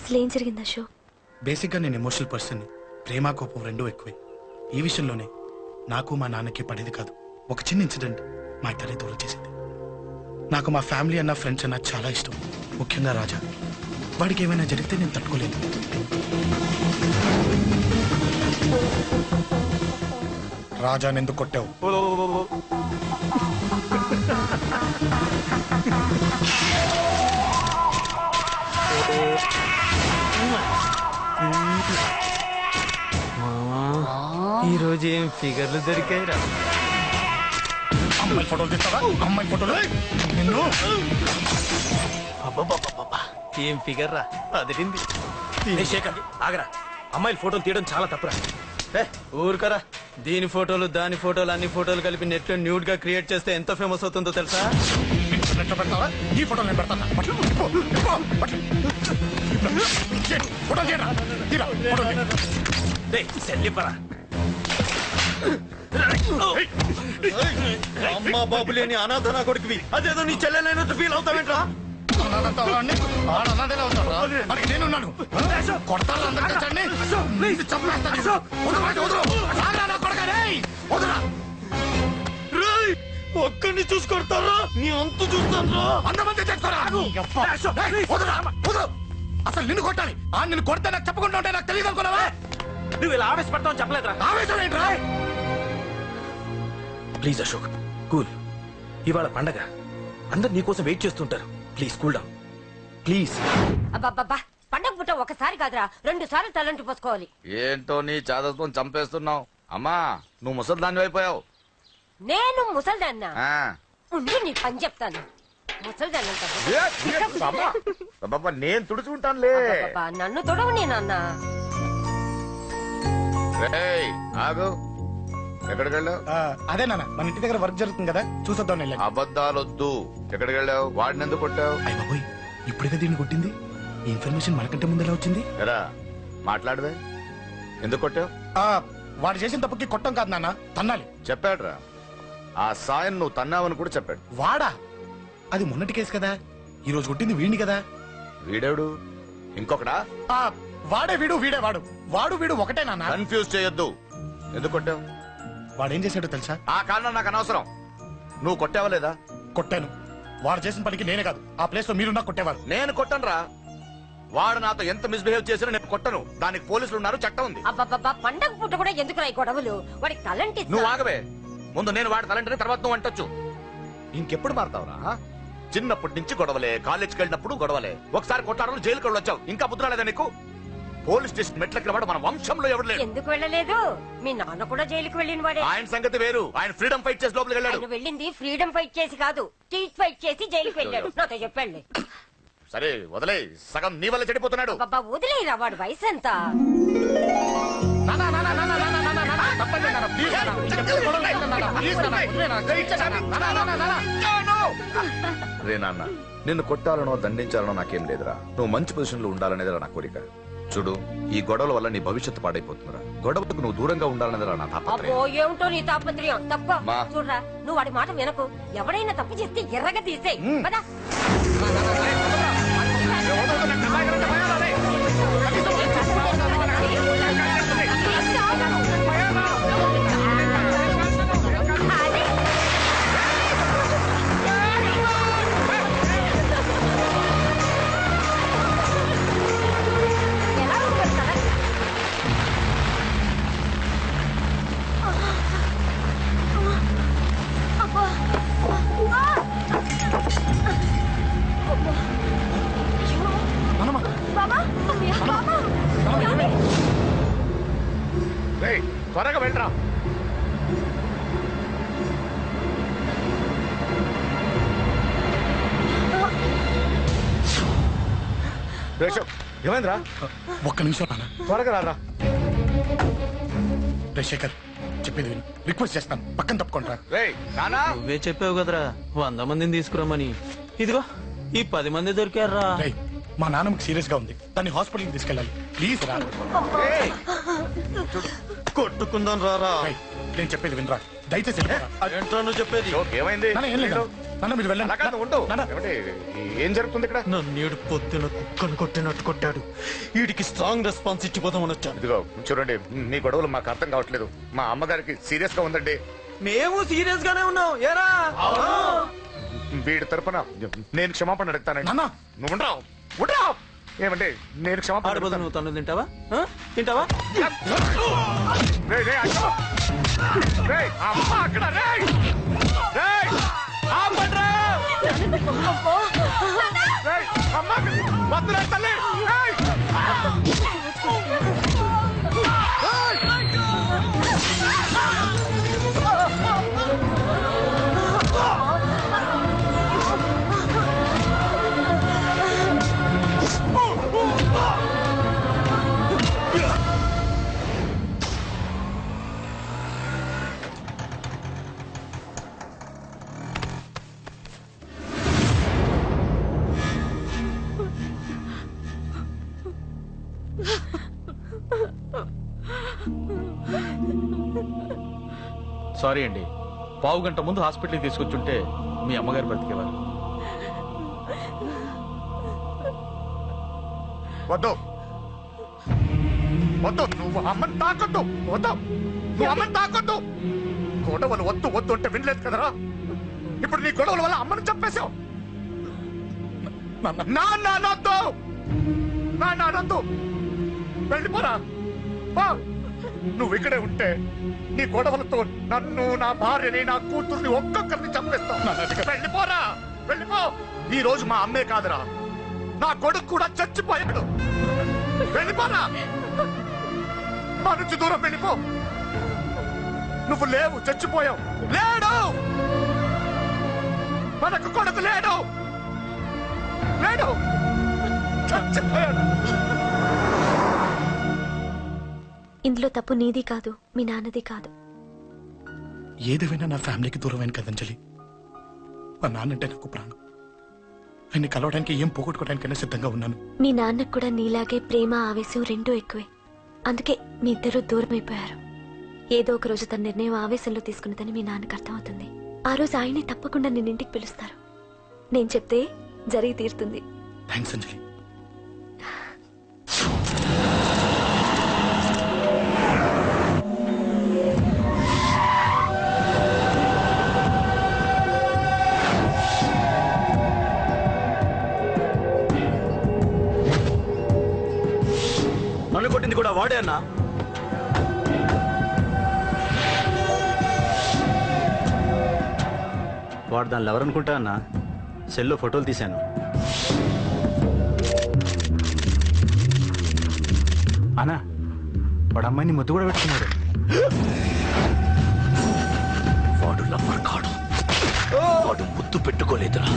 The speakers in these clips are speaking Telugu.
అసలు ఏం జరిగింది అశోక్? బేసిక్గా నేను ఎమోషనల్ పర్సన్ని. ప్రేమ కోపం రెండూ ఎక్కువే. ఈ విషయంలోనే నాకు మా నాన్నకి పడేది కాదు. ఒక చిన్న ఇన్సిడెంట్ మా ఇద్దరిని దూరం చేసింది. నాకు మా ఫ్యామిలీ అన్న ఫ్రెండ్స్ అన్న చాలా ఇష్టం, ముఖ్యంగా రాజా. వాడికి ఏమైనా జరిగితే నేను తట్టుకోలేను. రాజాని ఎందుకు కొట్టావు? ఈ రోజు ఏం ఫిగర్లు దొరికాయిరా? అమ్మాయి ఫోటోలు తీస్తావా? అమ్మాయి ఫోటోలు నిన్ను. ఏం ఫిగర్ రా, అదిరింది. శేఖర్ ఆగరా, అమ్మాయిల ఫోటోలు తీయడం చాలా తప్పురా. ఊరుకరా, దీని ఫోటోలు దాని ఫోటోలు అన్ని ఫోటోలు కలిపి నెట్ లో న్యూడ్ గా క్రియేట్ చేస్తే ఎంత ఫేమస్ అవుతుందో తెలుసా? పెడతావా? ఈ ఫోటోలు నేను పెడతాను. అమ్మా బాబు లేని అనాథ నా కొడుకువి, అదేదో నీ చెల్లెలైనట్టు ఫీల్ అవుతావేంట్రా? నేనున్నాను. ఒక్కడిని చూసుకొడతారా? నీ అంతు చూస్తాను. అసలు నిన్ను కొట్టాలి. నిన్ను కొడితే నాకు చెప్పకుండా ఉంటే నాకు తెలియదు అనుకున్నావా? నువ్వు ఇలా ఆవేశపడతావు చెప్పలేదురా. ఆవేశం ఏంట్రా? Please Ashok, cool. ఇవాళ పండగ, అందరు నీకోసం వెయిట్ చేస్తుంటారు. Please cool down please. అబ్బబ్బబ్బా, పండగ పుట్ట ఒకసారి కాదురా, 2 సార్లు తలంటి పోసుకోవాలి. ఏంటో నీ చాదత్వం చంపేస్తున్నావు. అమ్మా, నువ్వు ముసలిదాన్ని అయిపోయావు. నేను ముసల్దాన్నా? ఉండి నీ పని చెప్తాను. ముసల్దాన్ని నేను తుడుచుకుంటానులే. నన్ను తొడవు నాన్న. ఆగు, ఎక్కడికి వెళ్ళావు? అదే నాన్న, మన ఇంటి దగ్గర వర్క్ జరుగుతుంది కదా, చూసొద్దాం. అబద్ధాలొద్దు. ఎక్కడికి వెళ్ళావు? వాడిని ఎందుకు కొట్టావు? అయ్య బాబోయ్, ఇప్పుడుగా దీన్ని కొట్టింది. ఈ ఇన్ఫర్మేషన్ మనకంటే ముందు ఎలా వచ్చింది? ఎరా మాట్లాడవే, ఎందుకు కొట్టావు? వాడు చేసిన తప్పుకి కొట్టం కాదు నాన్న, తన్నాలి. చెప్పాడురా, ఆ సాయం నువ్వు తన్నావని కూడా చెప్పాడు. వాడా? అది మొన్నటి కేసు కదా, ఈ రోజు కొట్టింది వీడిని కదా. వీడేడు? ఇంకొకడా? వాడే వీడు, వీడే వాడు. వాడు వీడు ఒకటే నాన్న. కన్ఫ్యూజ్ చేయొద్దు. ఎందుకు కొట్టావు? వాడేం చేశాడో తెలుసా? ఆ కారణం నాకు అనవసరం. నువ్వు కొట్టావా లేదా? కొట్టాను. వాడు చేసిన పనికి నేనే కాదు, ఆ ప్లేస్ లో మీరున్నా కొట్టేవారు. నేను కొట్టనురా. వాడు నాతో ఎంత మిస్బిహేవ్ చేసినా నేను కొట్టను. దానికి పోలీసులు ఉన్నారు, చట్టం ఉంది. అబ్బబ్బబ్బా, పండగ పుట్ట కూడా ఎందుకు రాయి గొడవలు? వాడికి తలంటి. నువ్వు ఆగవే. ముందు నేను వాడి తలంటే తర్వాత నువ్వు అంటొచ్చు. ఇంకెప్పుడు మారుతావురా? చిన్నప్పటి నుంచి గొడవలే, కాలేజ్కి వెళ్ళినప్పుడు గొడవలే. ఒకసారి కొట్లాడలు జైలుకి వచ్చావు, ఇంకా బుద్ధి రాలేదా నీకు? పోలీస్ స్టేషన్ మెట్లకి వాడు మన వంశంలో ఎవరు లేరు. ఎందుకు వెళ్ళలేదు? మీ నాన్న కూడా జైలుకి వెళ్ళిన వాడే. ఆయన సంగతి వేరు. ఆయన ఫ్రీడమ్ ఫైట్ చేసి లోపలికి వెళ్ళాడు. ఆయన వెళ్ళింది ఫ్రీడమ్ ఫైట్ చేసి కాదు, టీట్ ఫైట్ చేసి జైలుకి వెళ్ళాడు. నాతో చెప్పండి. సరే వదిలే, సగం నీ వల్ల చెడిపోతున్నాడు. బాబా వదిలేరా, వాడు వయసు ఎంత? రే నాన్న, నిన్ను కొట్టాలనో దండించాలనో నాకేం లేదురా. నువ్వు మంచి పొజిషన్ లో ఉండాలనేదిరా నా కోరిక. చూడు, ఈ గొడవల వల్ల నీ భవిష్యత్తు పాడైపోతుందిరా. గొడవకు నువ్వు దూరంగా ఉండాలనేదిరా నా తాపత్రయం. అబ్బో, ఏమిటో నీ తాపత్రయం. తప్ప చూడరా, నువ్వు వాడి మాట వినకు. ఎవడైనా తప్పు చేస్తే ఎర్రగా తీసేయ్. పద. త్వరగా వెళ్ళరా. ఏమైందిరా? ఒక్క నిమిషం నాన్న, త్వరగా రారా. శేఖర్ చెప్పేది విను, రిక్వెస్ట్ చేస్తాను, పక్కన తప్పుకుంటారా. నువ్వే చెప్పావు కదరా 100 మందిని తీసుకురామని. ఇదిగో ఈ 10 మంది దొరికారా. మా నాన్నకి సీరియస్ గా ఉంది, దాన్ని హాస్పిటల్కి తీసుకెళ్ళాలి. ప్లీజ్ రా. కొట్టుకుందాం రారా. నేను చెప్పేది వినరా, దయచేసి ఏంట్రా నువ్వు చెప్పేది? ఏమైంది? ఏం లేదు, నాన్న మీరు వెళ్ళండి. అలా కాదు, ఉండు. నాన్న. ఏమండి, ఏం జరుగుతుంది ఇక్కడ? నన్ను పొద్దున కుక్కను కొట్టినట్టు కొట్టాడు. వీడికి స్ట్రాంగ్ రెస్పాన్స్ ఇచ్చిపోతామని వచ్చాను. ఇదిగో చూడండి, మీ గొడవలు మాకు అర్థం కావట్లేదు. మా అమ్మగారికి సీరియస్ గా ఉందండి. మేము సీరియస్ గానే ఉన్నాం. ఏరా వీడి తరపున నేను క్షమాపణ అడుగుతానండి. నాన్న. నువ్వు ఉండరావు, ఉండరావు. ఏమండి, నేను క్షమాపణ ఆడబోదు అడుగుతాను. నువ్వు తను తింటావా? తింటావా? రేయ్, రేయ్, అయ్యో. రేయ్, అమ్మ అక్కడ, రేయ్. రేయ్, ఆపండ్రా. రేయ్, అమ్మ అక్కడ. వద్దురా తల్లి. రేయ్. సారీ అండి, పావు గంట ముందు హాస్పిటల్కి తీసుకొచ్చుంటే మీ అమ్మగారు బ్రతికేవారు. వద్దు, వద్దు, నువ్వు అమ్మని తాకొద్దు. వద్దు, నువ్వు అమ్మని తాకొద్దు. గొడవలు వద్దు వద్దు అంటే వినలేదు కదరా. ఇప్పుడు నీ గొడవల వల్ల అమ్మని చంపేశావు. నాన్నొద్దు, నాన్నొద్దు. వెళ్ళిపోరా. నువ్వు ఇక్కడే ఉంటే నీ గొడవలతో నన్ను, నా భార్యని, నా కూతుర్ని ఒక్కొక్కరిని చంపేస్తావు. వెళ్ళిపోరా, వెళ్ళిపో. ఈ రోజు మా అమ్మే కాదురా, నా కొడుకు కూడా చచ్చిపోయాడు. వెళ్ళిపోరా, మా నుంచి దూరం వెళ్ళిపో. నువ్వు లేవు, చచ్చిపోయావు. లేడు, మనకు కొడుకు లేడు, లేడు, చచ్చిపోయాడు. ఇందులో తప్పు నీది కాదు, మీ నాన్నది కాదు. ఏదేమైనా నా ఫ్యామిలీకి దూరమైన కదంజలి. మా నాన్నంటే నాకు ప్రాణం. ఆయన్ని కలవడానికి ఏం పోగొట్టుకోవడానికైనా సిద్ధంగా ఉన్నాను. మీ నాన్నకు కూడా నీలాగే ప్రేమ, ఆవేశం రెండూ ఎక్కువే. అందుకే మీ ఇద్దరు దూరం అయిపోయారు. ఏదో ఒక రోజు తన నిర్ణయం ఆవేశంలో తీసుకున్నదని మీ నాన్నకు అర్థమవుతుంది. ఆ రోజు ఆయనే తప్పకుండా నిన్న ఇంటికి పిలుస్తారు. నేను చెప్తే జరిగి తీరుతుంది. థ్యాంక్స్ అంజలి. నన్ను కొట్టింది కూడా వాడే అన్నా. వాడు దానిలో ఎవరనుకుంటా అన్న, సెల్లో ఫోటోలు తీశాను. అన్నా, వాడు అమ్మాయిని ముద్దు కూడా పెట్టుకున్నాడు. వాడు లవ్వర్ కాడు, వాడు ముద్దు పెట్టుకోలేదురా.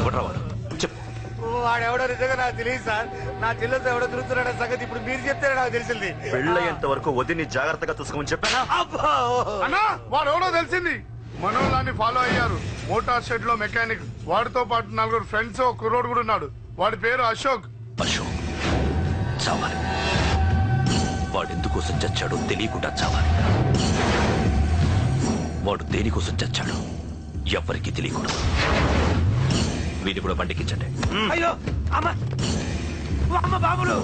ఎవడ్రా వాడు? చెప్పు. వాడెవడో నిజంగా నాకు తెలియదు సార్. నా చెల్లెలతో ఎవడో తిరుగుతున్నాడన్న సంగతి ఇప్పుడు మీరు చెప్తే నాకు తెలిసింది. పెళ్ళయ్యేంత వరకు వదిని జాగ్రత్తగా చూసుకోమని చెప్పానా? అన్నా, వాడు ఎవడో తెలిసింది. మనోళ్ళని ఫాలో అయ్యారు. మోటార్ షెడ్ లో మెకానిక్, వాడితో పాటు 4 ఫ్రెండ్స్, ఒక కుర్రోడు కూడా ఉన్నాడు. వాడి పేరు అశోక్. అశోక్ చావాలి. వాడెందుకోసం చచ్చాడో తెలియకుండా చావాలి. వాడు దేనికోసం చచ్చాడో ఎవ్వరికీ తెలియకూడదు. వీడి కూడా బండికించండి. అయ్యో అమ్మ, అమ్మ బాబులు.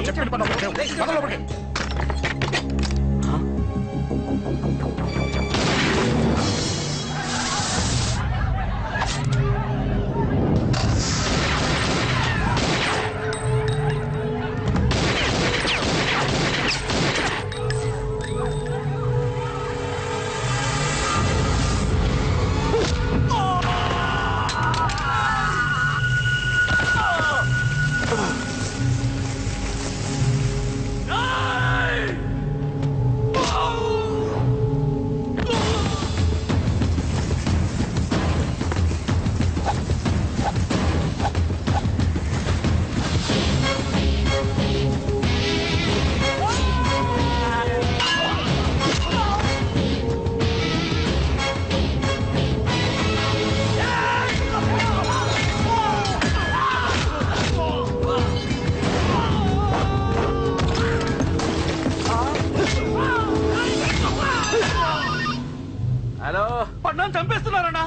చెప్పండి పని. హలో పన్నాను చంపేస్తున్నారన్నా.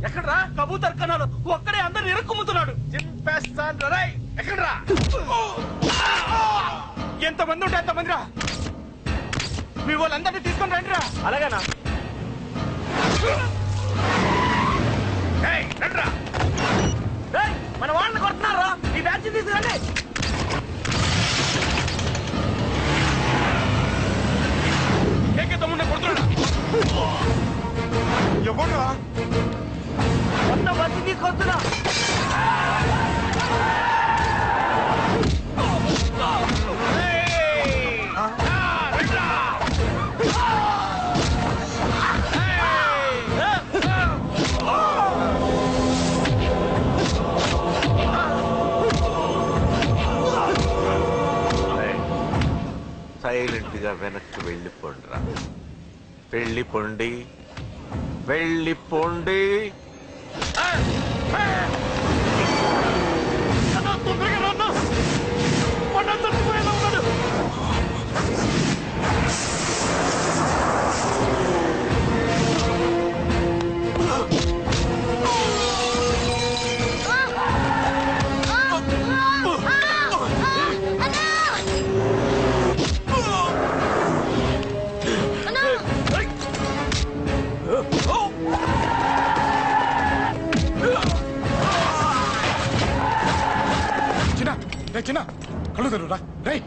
ఎక్కడ్రా? కబూతర్ కన్నాలు ఒక్కడే అందరిని ఇరుక్కుముతున్నాడు. చింపేస్తాను రా. ఎక్కడ్రా? ఎంతమంది ఉంటే అంతమంది రా. మీ వాళ్ళందరినీ తీసుకొని రండి రా. అలాగేనా? మన వాళ్ళని కొడుతున్నారా? ఈ బ్యాచ్ తీసుకురండి. తమ్ముడిని కొడుతున్నాడా? ఎవరా మొన్న బస్సు తీసుకొస్తున్నా. సైలెంట్ గా వెనక్కి వెళ్ళిపోండిరా. వెళ్ళిపోండి, వెళ్ళిపోండి. చిన్న కళ్ళు తెరురా రై.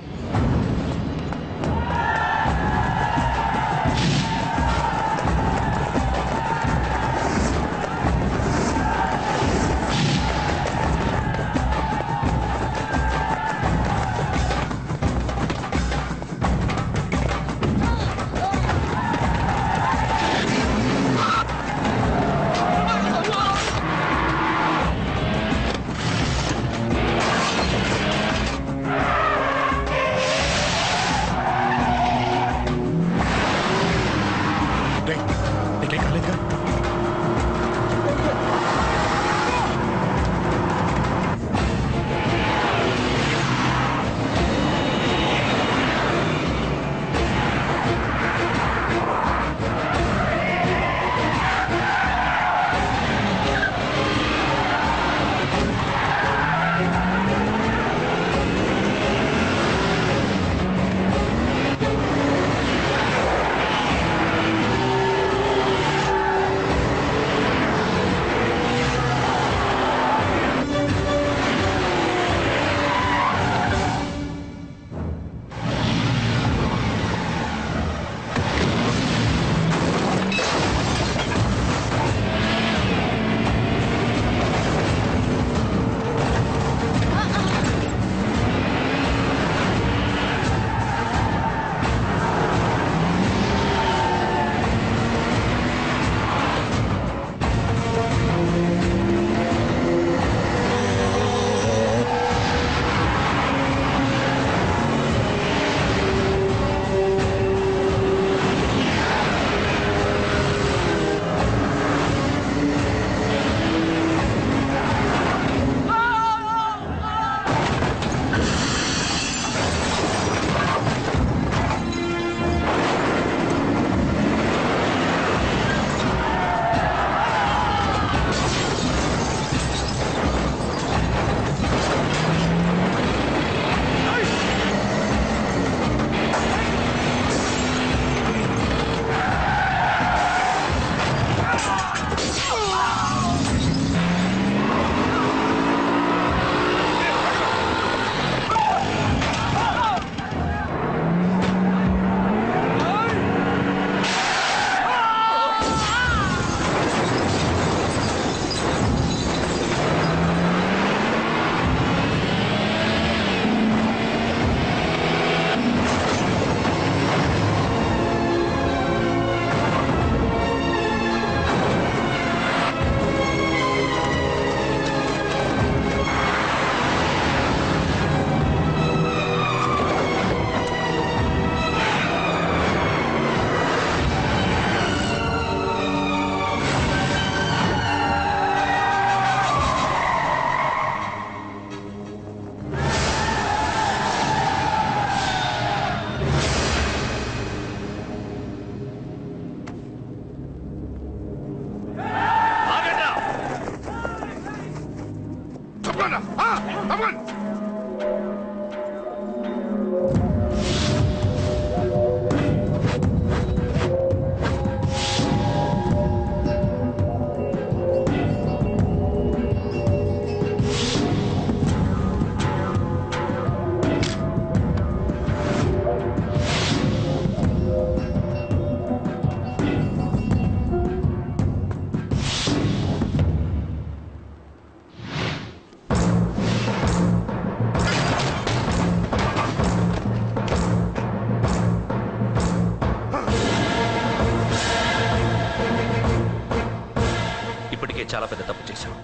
ఇప్పటికే చాలా పెద్ద తప్పు చేశావు.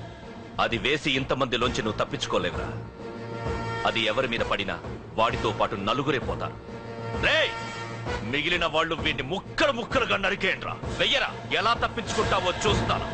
అది వేసి ఇంతమందిలోంచి నువ్వు తప్పించుకోలేవురా. అది ఎవరి మీద పడినా వాడితో పాటు నలుగురే పోతారు. రేయ్, మిగిలిన వాళ్ళు వీడిని ముక్కలు ముక్కలుగా నరికేయండ్రా. వెయ్యరా, ఎలా తప్పించుకుంటావో చూస్తాను.